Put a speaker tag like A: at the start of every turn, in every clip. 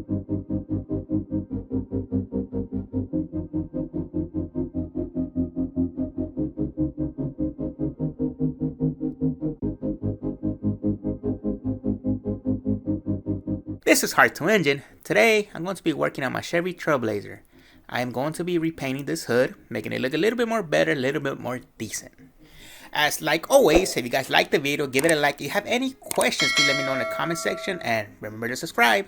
A: This is Hard to Engine. Today, I'm going to be working on my Chevy Trailblazer. I am going to be repainting this hood, making it look a little bit more better, a little bit more decent. As like always, if you guys like the video, give it a like. If you have any questions, please let me know in the comment section, and remember to subscribe.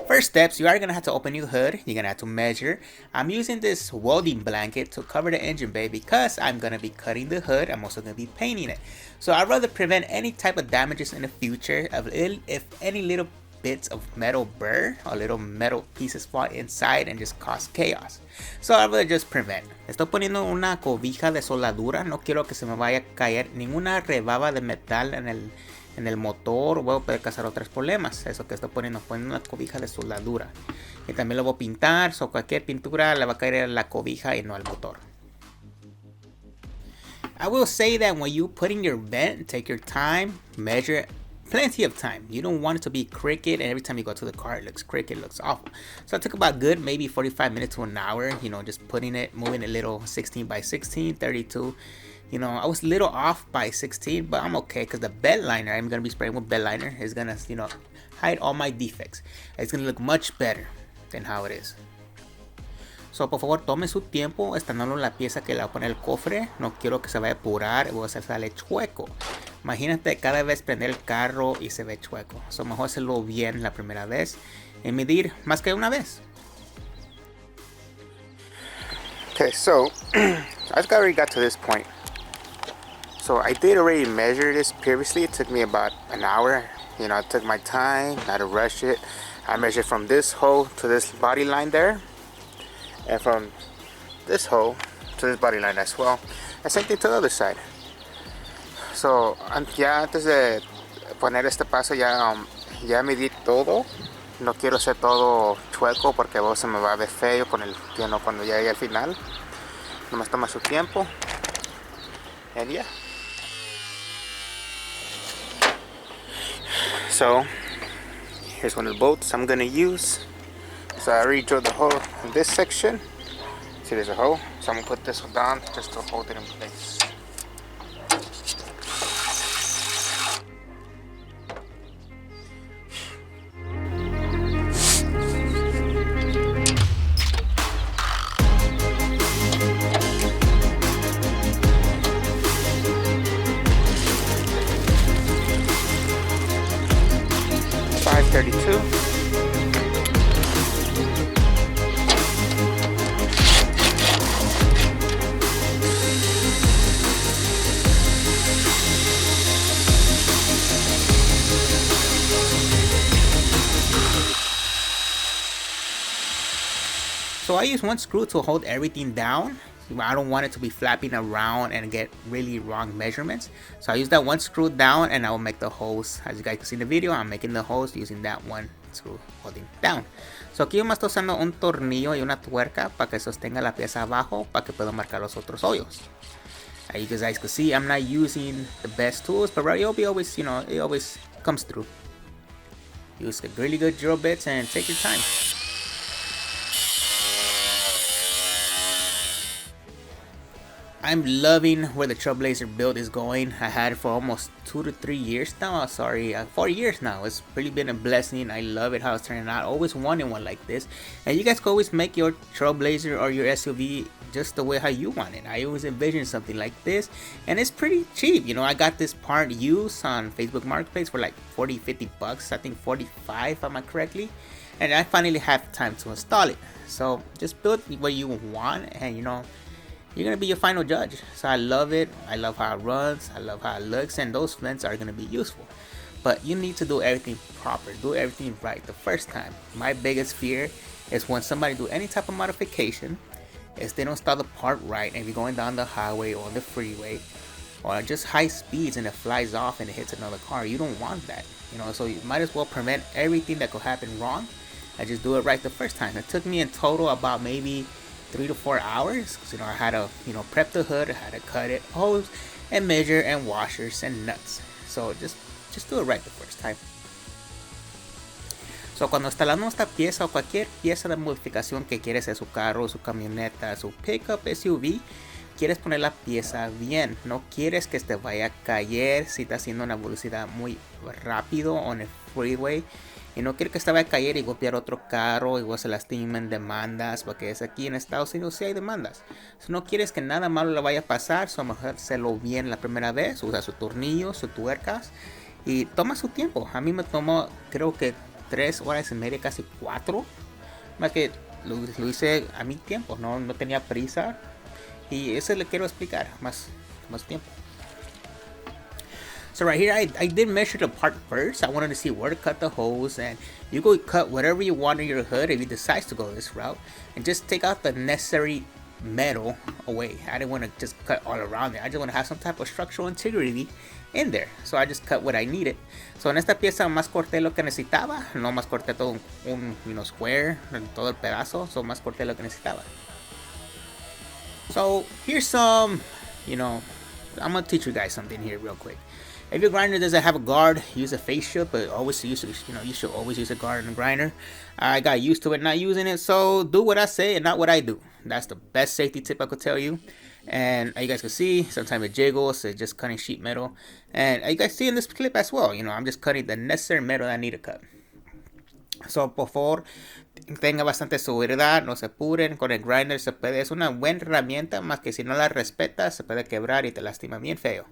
A: First steps, you are going to have to open your hood. You're going to have to measure. I'm using this welding blanket to cover the engine bay because I'm going to be cutting the hood. I'm also going to be painting it. So I'd rather prevent any type of damages in the future if any little bits of metal burr or little metal pieces fall inside and just cause chaos. So I'd rather just prevent. Estoy poniendo una cobija de soldadura. No quiero que se me vaya a caer ninguna rebaba de metal en el motor, o puede causar otros problemas. Eso que estoy poniendo una cobija de soldadura. Y también lo voy a pintar, so cualquier pintura le va a caer a la cobija y no al motor. I will say that when you put in your vent, take your time, measure plenty of time. You don't want it to be crooked, and every time you go to the car it looks crooked, it looks awful. So I took about good maybe 45 minutes to an hour, just putting it, moving a little 16 by 16, 32. I was a little off by 16, but I'm okay because the bed liner, I'm going to be spraying with bed liner, is going to, hide all my defects. It's going to look much better than how it is. So, por favor, tome su tiempo estrenando la pieza que le va a poner el cofre. No quiero que se vaya a apurar o se sale chueco. Imagínate cada vez prender el carro y se ve chueco. So, mejor hacerlo bien la primera vez y medir más que una vez. Okay, so I already got to this point. So I did already measure this previously. It took me about an hour. I took my time, not to rush it. I measured from this hole to this body line there. And from this hole to this body line as well. And same thing to the other side. So, ya antes de poner este paso ya medí todo. No quiero hacer todo chueco porque luego se me va a ver feo cuando llegue al final. Nomás toma su tiempo. And yeah. So, here's one of the bolts I'm going to use. So I already drilled the hole in this section. See, there's a hole. So I'm going to put this one down just to hold it in place. So I use one screw to hold everything down. I don't want it to be flapping around and get really wrong measurements. So I use that one screw down and I will make the holes. As you guys can see in the video, I'm making the holes using that one screw holding down. So aquí yo me estoy usando un tornillo y una tuerca para que sostenga la pieza abajo para que pueda marcar los otros hoyos. As you guys can see, I'm not using the best tools, but Ryobi always, it always comes through. Use the really good drill bits and take your time. I'm loving where the Trailblazer build is going. I had it for almost 2 to 3 years now. 4 years now. It's really been a blessing. I love it how it's turning out. I always wanted one like this. And you guys can always make your Trailblazer or your SUV just the way how you want it. I always envisioned something like this. And it's pretty cheap. I got this part used on Facebook Marketplace for like 40-50 bucks. I think 45 if I'm correctly. And I finally have time to install it. So just build what you want, and you're gonna be your final judge. So I love it. I love how it runs. I love how it looks, and those vents are gonna be useful. But you need to do everything proper. Do everything right the first time. My biggest fear is when somebody do any type of modification, is they don't start the part right, and if you're going down the highway or the freeway, or just high speeds and it flies off and it hits another car. You don't want that. So you might as well prevent everything that could happen wrong and just do it right the first time. It took me in total about maybe 3 to 4 hours, because I had to prep the hood, I had to cut it, hose and measure, and washers and nuts. So just do it right the first time. So, cuando instalando esta pieza o cualquier pieza de modificación que quieres en su carro, su camioneta, su pickup, SUV, quieres poner la pieza bien. No quieres que te vaya a caer si está haciendo una velocidad muy rápido o en el freeway. Y no quieres que te vaya a caer y golpear otro carro y luego se lastimen demandas, porque es aquí en Estados Unidos sí hay demandas. So, no quieres que nada malo le vaya a pasar, so mejor hacerlo bien la primera vez. Usa sus tornillos, sus tuercas y toma su tiempo. A mí me tomó creo que 3 horas y media, casi 4. Más que lo hice a mi tiempo, no tenía prisa. Y eso le quiero explicar más tiempo. So right here, I did measure the part first. I wanted to see where to cut the holes, and you go cut whatever you want in your hood if you decide to go this route, and just take out the necessary metal away. I didn't want to just cut all around it. I just want to have some type of structural integrity in there. So I just cut what I needed. So en esta pieza más corté lo que necesitaba. No más corté todo un square, todo el pedazo. So más corté lo que necesitaba. So here's some, I'm gonna teach you guys something here real quick. If your grinder doesn't have a guard, use a face shield, but always use, you should always use a guard in a grinder. I got used to it not using it, so do what I say and not what I do. That's the best safety tip I could tell you. And you guys can see, sometimes it jiggles, it's just cutting sheet metal. And you guys see in this clip as well, I'm just cutting the necessary metal that I need to cut. So, por favor, tenga bastante seguridad, no se apuren con el grinder, es una buena herramienta, más que si no la respetas, se puede quebrar y te lastima bien feo.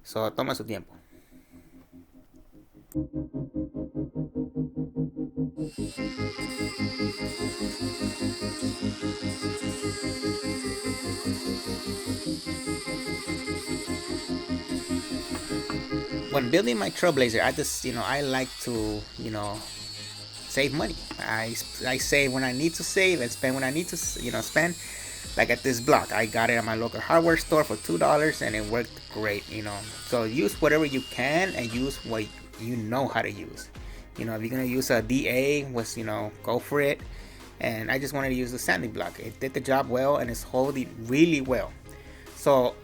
A: So, toma su tiempo. When building my Trailblazer, I just, I like to, save money. I save when I need to save and spend when I need to, spend. Like at this block, I got it at my local hardware store for $2 and it worked great, So use whatever you can and use what you know how to use. If you're gonna use a DA, go for it. And I just wanted to use the sanding block. It did the job well and it's holding really well. So,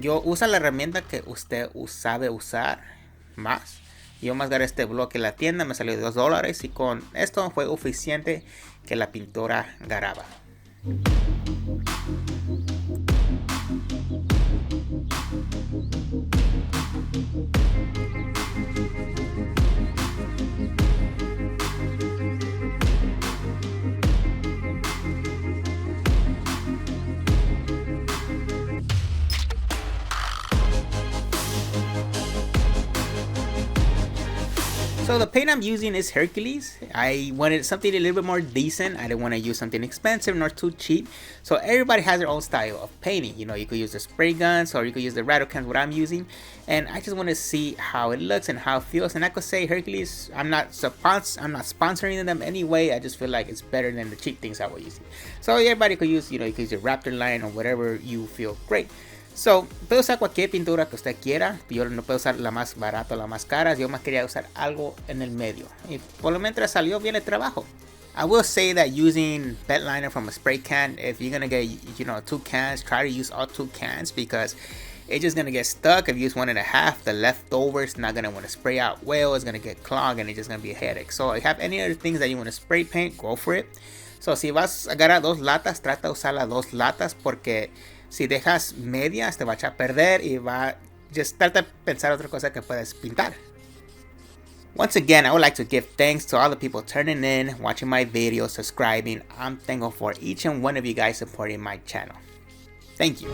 A: yo usa la herramienta que usted sabe usar más. Yo más agarré este bloque en la tienda, me salió de $2 y con esto fue suficiente que la pintura agarraba. So the paint I'm using is Hercules. I wanted something a little bit more decent. I didn't want to use something expensive nor too cheap. So everybody has their own style of painting. You could use the spray guns or you could use the rattle cans, what I'm using. And I just want to see how it looks and how it feels. And I could say Hercules, I'm not sponsoring them anyway. I just feel like it's better than the cheap things I was using. So everybody could use, you could use your Raptor line or whatever you feel great. So, puede usar cualquier pintura que usted quiera. Yo no puedo usar la más barata o la más cara. Yo más quería usar algo en el medio. Y por lo mientras salió bien el trabajo. I will say that using bed liner from a spray can, if you're gonna get 2 cans, try to use all 2 cans because it's just gonna get stuck. If you use 1.5, the leftovers not gonna want to spray out well. It's gonna get clogged and it's just gonna be a headache. So, if you have any other things that you want to spray paint, go for it. So, si vas a agarrar 2 latas, trata de usar las 2 latas porque si dejas medias te va a echar a perder y just trata de pensar otra cosa que puedes pintar. Once again, I would like to give thanks to all the people turning in, watching my videos, subscribing. I'm thankful for each and one of you guys supporting my channel. Thank you.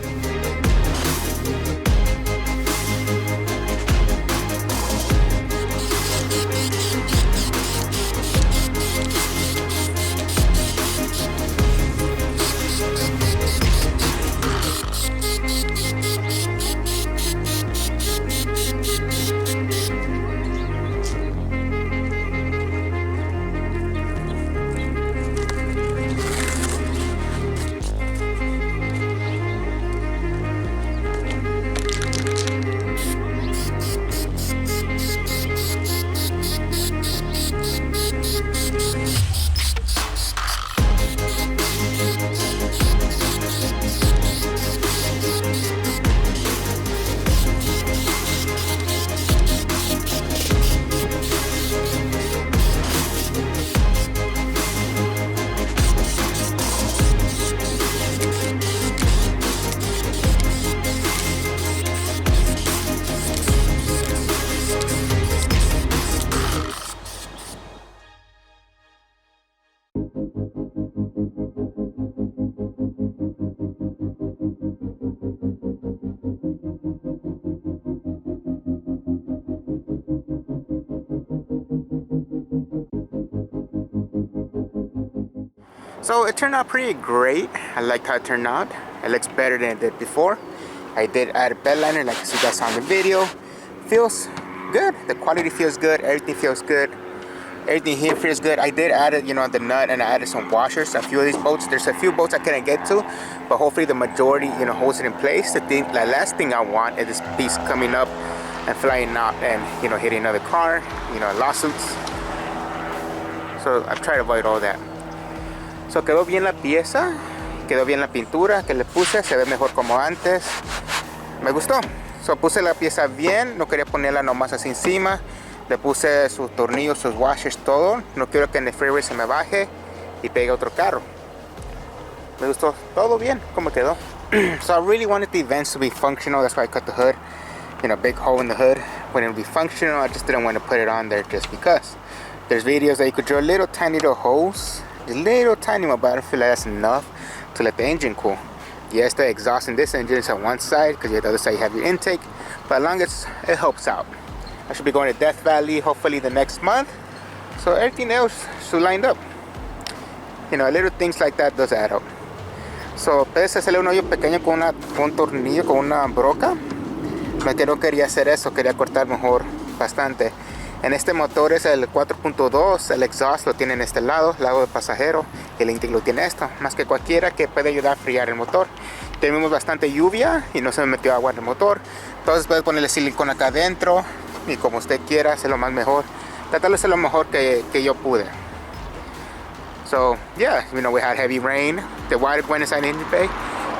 A: So it turned out pretty great. I liked how it turned out. It looks better than it did before. I did add a bed liner like you guys saw in the video. Feels good. The quality feels good. Everything feels good. Everything here feels good. I did add it, you know, the nut, and I added some washers. A few of these bolts. There's a few bolts I couldn't get to, but hopefully the majority, you know, holds it in place. The last thing I want is this piece coming up and flying out and, you know, hitting another car, you know, lawsuits. So I've tried to avoid all that. So quedó bien la pieza, quedó bien la pintura que le puse, se ve mejor como antes. Me gustó. So puse la pieza bien, no quería ponerla nomás así encima. Le puse sus tornillos, sus washers, todo. No quiero que en el freeway se me baje y pegue otro carro. Me gustó todo bien como quedó. So I really wanted the vents to be functional. That's why I cut the hood. You know, big hole in the hood. When it would be functional, I just didn't want to put it on there just because. There's videos that you could drill little tiny little holes. Just little tiny one, but I don't feel like that's enough to let the engine cool. Yes, the exhaust in this engine is on one side because the other side you have your intake. But as long as it helps out. I should be going to Death Valley hopefully the next month. So everything else should line up. You know, little things like that does add up. So, puedes hacerle un hoyo pequeño con un tornillo, con una broca. No quería hacer eso, quería cortar mejor bastante. En este motor es el 4.2, el exhaust lo tiene en este lado de pasajero, el intake lo tiene esto, más que cualquiera que puede ayudar a enfriar el motor. Tenemos bastante lluvia y no se me metió agua en el motor, entonces puedes ponerle silicona acá adentro y como usted quiera, hacer lo más mejor, tratar de hacer lo mejor que yo pude. So yeah, you know, we had heavy rain, the water went inside the engine bay,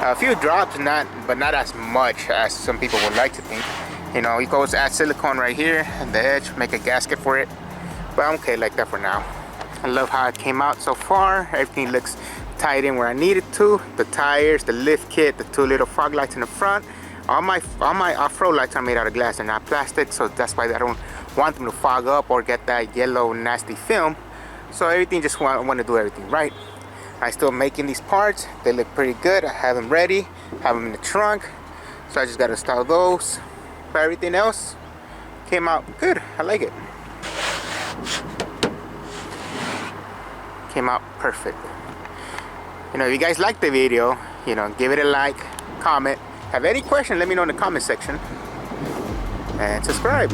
A: a few drops, but not as much as some people would like to think. You know, you go add silicone right here at the edge, make a gasket for it. But I'm okay like that for now. I love how it came out so far. Everything looks tied in where I needed to. The tires, the lift kit, the two little fog lights in the front. All my off-road lights are made out of glass. They're not plastic, so that's why I don't want them to fog up or get that yellow nasty film. So everything, just want to do everything right. I'm still making these parts. They look pretty good. I have them ready, have them in the trunk. So I just got to install those. But everything else came out good. I like it. Came out perfect. You know, if you guys like the video, you know, give it a like, comment. Have any questions, let me know in the comment section. And subscribe.